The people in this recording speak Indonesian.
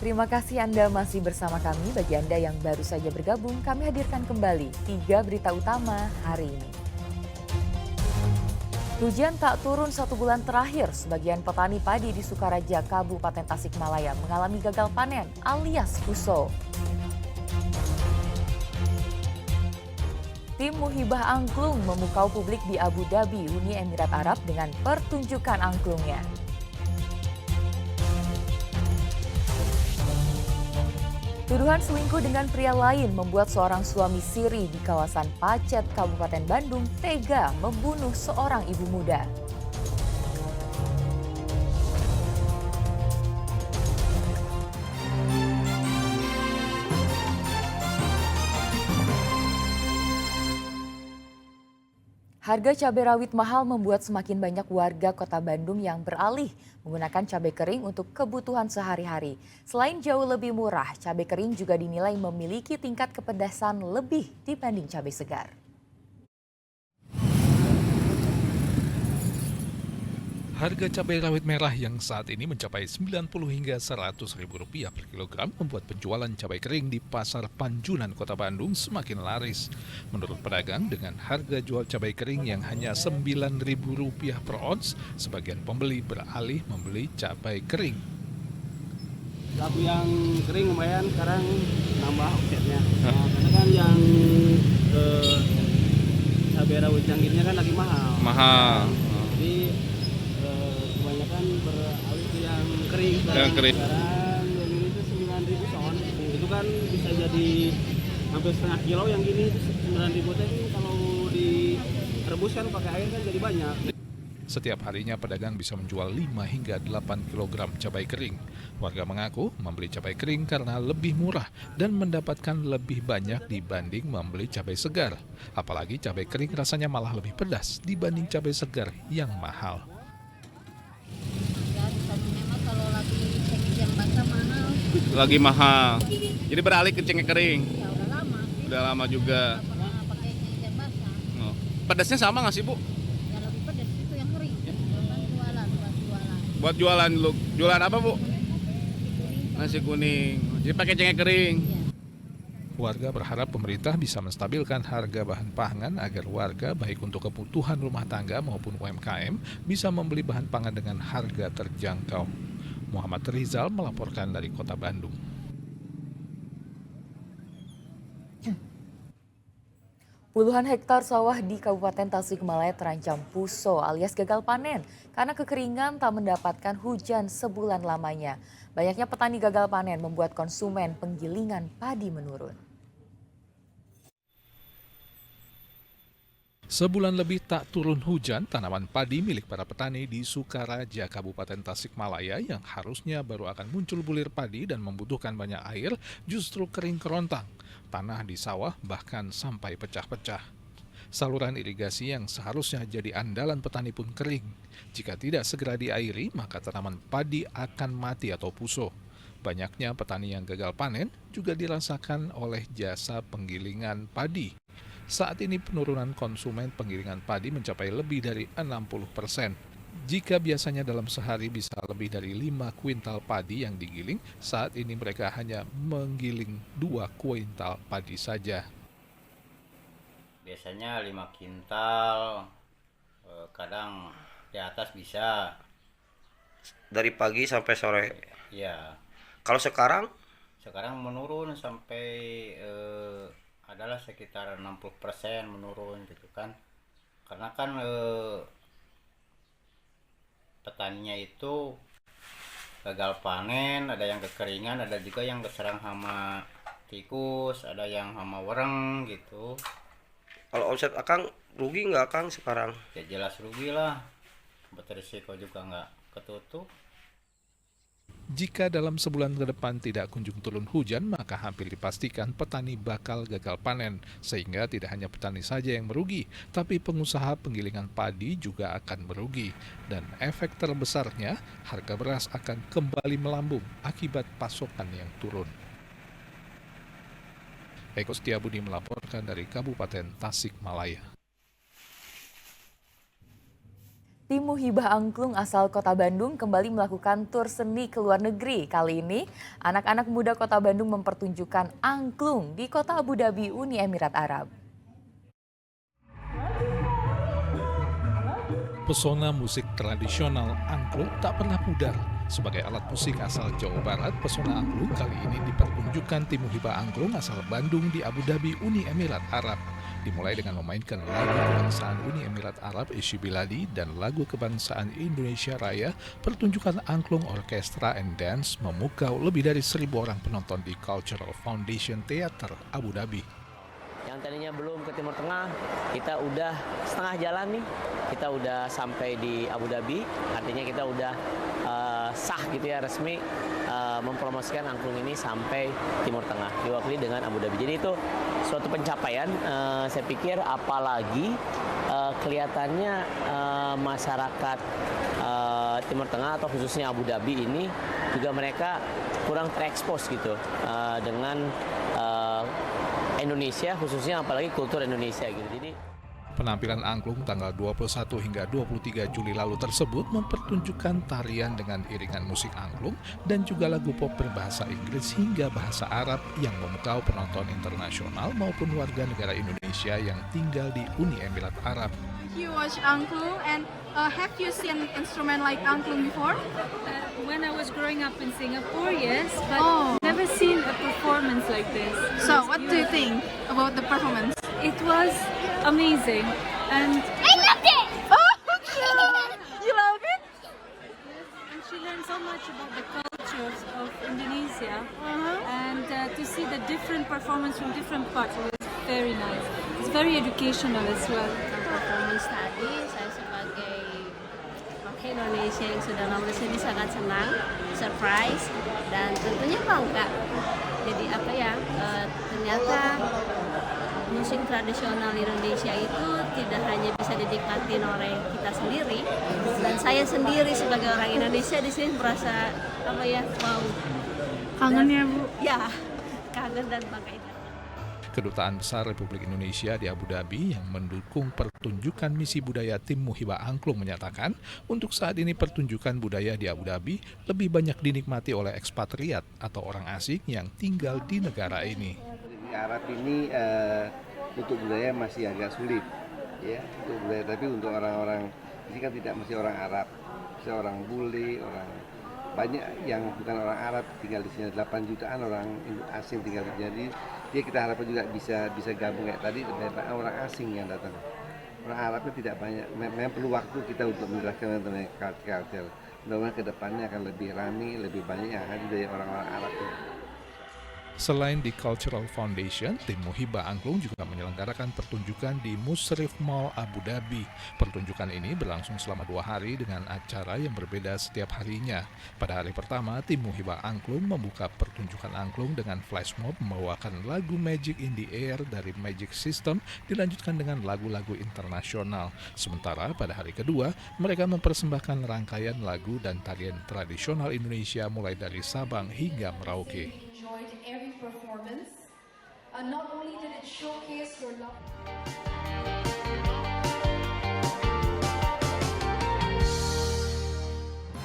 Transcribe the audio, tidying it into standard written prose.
terima kasih Anda masih bersama kami. Bagi Anda yang baru saja bergabung, kami hadirkan kembali 3 berita utama hari ini. Hujan tak turun 1 bulan terakhir, sebagian petani padi di Sukaraja, Kabupaten Tasikmalaya mengalami gagal panen alias puso. Tim Muhibah Angklung memukau publik di Abu Dhabi, Uni Emirat Arab dengan pertunjukan angklungnya. Tuduhan selingkuh dengan pria lain membuat seorang suami siri di kawasan Pacet, Kabupaten Bandung tega membunuh seorang ibu muda. Harga cabai rawit mahal membuat semakin banyak warga Kota Bandung yang beralih menggunakan cabai kering untuk kebutuhan sehari-hari. Selain jauh lebih murah, cabai kering juga dinilai memiliki tingkat kepedasan lebih dibanding cabai segar. Harga cabai rawit merah yang saat ini mencapai 90 hingga 100 ribu rupiah per kilogram membuat penjualan cabai kering di Pasar Panjunan Kota Bandung semakin laris. Menurut pedagang, dengan harga jual cabai kering yang hanya 9 ribu rupiah per ons, sebagian pembeli beralih membeli cabai kering. Labu yang kering lumayan, sekarang nambah omsetnya. Nah, karena kan yang cabai rawit yang ini kan lagi mahal. Jadi kebanyakan beralih ke yang kering. Sekarang yang ini itu 9.000 son. Itu kan bisa jadi hampir setengah kilo, yang gini itu 9.000 teh kalau direbus kan pakai air kan jadi banyak. Setiap harinya pedagang bisa menjual 5 hingga 8 kg cabai kering. Warga mengaku membeli cabai kering karena lebih murah dan mendapatkan lebih banyak dibanding membeli cabai segar. Apalagi cabai kering rasanya malah lebih pedas dibanding cabai segar yang mahal. Ya, disatunya mah kalau lagi cengkeh yang basah mahal. Lagi mahal. Jadi beralih ke cengkeh kering. Ya udah lama sih. Udah lama juga. Nggak pernah pakai cengkeh yang basah. Oh. Pedasnya sama nggak sih, Bu? Ya lebih pedas itu yang kering. Buat jualan. Buat jualan lu. Jualan apa, Bu? Kuning. Nasi kuning. Jadi pakai cengkeh kering. Ya. Warga berharap pemerintah bisa menstabilkan harga bahan pangan agar warga baik untuk kebutuhan rumah tangga maupun UMKM bisa membeli bahan pangan dengan harga terjangkau. Muhammad Rizal melaporkan dari Kota Bandung. Puluhan hektar sawah di Kabupaten Tasikmalaya terancam puso alias gagal panen karena kekeringan tak mendapatkan hujan sebulan lamanya. Banyaknya petani gagal panen membuat konsumen penggilingan padi menurun. Sebulan lebih tak turun hujan, tanaman padi milik para petani di Sukaraja, Kabupaten Tasikmalaya yang harusnya baru akan muncul bulir padi dan membutuhkan banyak air justru kering kerontang. Tanah di sawah bahkan sampai pecah-pecah. Saluran irigasi yang seharusnya jadi andalan petani pun kering. Jika tidak segera diairi, maka tanaman padi akan mati atau puso. Banyaknya petani yang gagal panen juga dirasakan oleh jasa penggilingan padi. Saat ini penurunan konsumen penggilingan padi mencapai lebih dari 60%. Jika biasanya dalam sehari bisa lebih dari 5 kuintal padi yang digiling, saat ini mereka hanya menggiling 2 kuintal padi saja. Biasanya 5 kintal, kadang di atas bisa. Dari pagi sampai sore. Ya, Kalau sekarang sekarang menurun sampai adalah sekitar 60% menurun gitu kan. Karena kan petaninya itu gagal panen, ada yang kekeringan, ada juga yang keserang hama tikus, ada yang hama wereng gitu. kalau omset Akang rugi nggak Akang sekarang? Ya jelas rugi lah, berisiko juga nggak ketutup. Jika dalam sebulan ke depan tidak kunjung turun hujan, maka hampir dipastikan petani bakal gagal panen. Sehingga tidak hanya petani saja yang merugi, tapi pengusaha penggilingan padi juga akan merugi. Dan efek terbesarnya, harga beras akan kembali melambung akibat pasokan yang turun. Eko Setiabudi melaporkan dari Kabupaten Tasikmalaya. Tim Muhibah Angklung asal Kota Bandung kembali melakukan tur seni ke luar negeri. Kali ini, anak-anak muda Kota Bandung mempertunjukkan angklung di Kota Abu Dhabi, Uni Emirat Arab. Pesona musik tradisional angklung tak pernah pudar. Sebagai alat musik asal Jawa Barat, pesona angklung kali ini dipertunjukkan Tim Muhibah Angklung asal Bandung di Abu Dhabi, Uni Emirat Arab. Dimulai dengan memainkan lagu kebangsaan Uni Emirat Arab Ishy Bilady dan lagu kebangsaan Indonesia Raya, pertunjukan angklung orkestra and dance memukau lebih dari 1.000 orang penonton di Cultural Foundation Theater Abu Dhabi. Yang tadinya belum ke Timur Tengah, kita udah setengah jalan nih. Kita udah sampai di Abu Dhabi, artinya kita udah sah gitu ya, resmi mempromosikan angklung ini sampai Timur Tengah, diwakili dengan Abu Dhabi. Jadi itu suatu pencapaian, saya pikir, apalagi kelihatannya masyarakat Timur Tengah atau khususnya Abu Dhabi ini juga mereka kurang terekspos gitu dengan Indonesia, khususnya apalagi kultur Indonesia gitu. Jadi penampilan angklung tanggal 21 hingga 23 Juli lalu tersebut mempertunjukkan tarian dengan iringan musik angklung dan juga lagu pop berbahasa Inggris hingga bahasa Arab yang memukau penonton internasional maupun warga negara Indonesia yang tinggal di Uni Emirat Arab. You watch angklung and have you seen instrument like angklung before? When I was growing up in Singapore, yes, but never seen a performance like this. So what do you think about the performance? It was amazing, and I loved it! Oh, you love it? and she learned so much about the cultures of Indonesia, and to see the different performance from different parts was very nice. It's very educational as well. Performance tadi, saya sebagai wakil Indonesia yang sudah lama di sini sangat senang, surprise, dan tentunya bangga. Jadi apa ya, ternyata musik tradisional Indonesia itu tidak hanya bisa dinikmati oleh kita sendiri, dan saya sendiri sebagai orang Indonesia di sini merasa apa ya, wow. Kangen ya, Bu? Ya, kangen dan bangga. Kedutaan Besar Republik Indonesia di Abu Dhabi yang mendukung pertunjukan misi budaya Tim Muhibah Angklung menyatakan untuk saat ini pertunjukan budaya di Abu Dhabi lebih banyak dinikmati oleh ekspatriat atau orang asing yang tinggal di negara ini. Di Arab ini untuk budaya masih agak sulit, ya, untuk budaya, tapi untuk orang-orang ini kan tidak mesti orang Arab, bisa orang bule, orang banyak yang bukan orang Arab tinggal di sini, 8 jutaan orang asing tinggal di sini. Jadi kita harapkan juga bisa gabung kayak tadi, banyak orang asing yang datang. Orang Arabnya tidak banyak, memang perlu waktu kita untuk menjelaskan tentang culture. Mudah-mudahan ke depannya akan lebih ramai, lebih banyak yang hadir dari orang-orang Arab itu. Selain di Cultural Foundation, Tim Muhibah Angklung juga menyelenggarakan pertunjukan di Musrif Mall Abu Dhabi. Pertunjukan ini berlangsung selama 2 hari dengan acara yang berbeda setiap harinya. Pada hari pertama, Tim Muhibah Angklung membuka pertunjukan angklung dengan flash mob membawakan lagu Magic in the Air dari Magic System, dilanjutkan dengan lagu-lagu internasional. Sementara pada hari kedua, mereka mempersembahkan rangkaian lagu dan tarian tradisional Indonesia mulai dari Sabang hingga Merauke. Every performance. Not only did it showcase your love.